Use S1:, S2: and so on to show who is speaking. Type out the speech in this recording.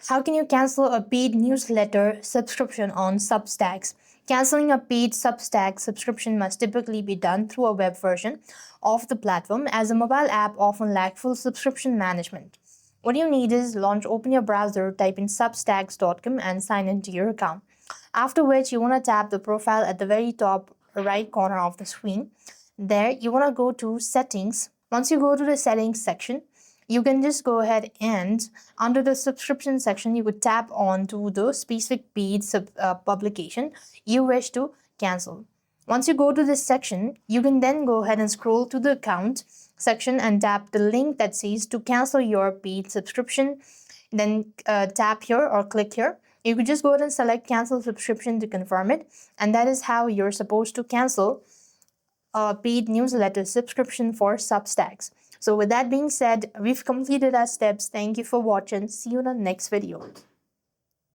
S1: How can you cancel a paid newsletter subscription on Substacks? Canceling a paid Substack subscription must typically be done through a web version of the platform, as a mobile app often lacks full subscription management. What you need is open your browser, type in substacks.com and sign into your account. After which, you want to tap the profile at the very top right corner of the screen. There, you want to go to settings. Once you go to the settings section, you can just go ahead and under the subscription section, you could tap on to the specific paid publication you wish to cancel. Once you go to this section, you can then go ahead and scroll to the account section and tap the link that says to cancel your paid subscription. Then tap here or click here. You could just go ahead and select cancel subscription to confirm it. And that is how you're supposed to cancel a paid newsletter subscription for Substacks. So with that being said, we've completed our steps. Thank you for watching. See you in the next video.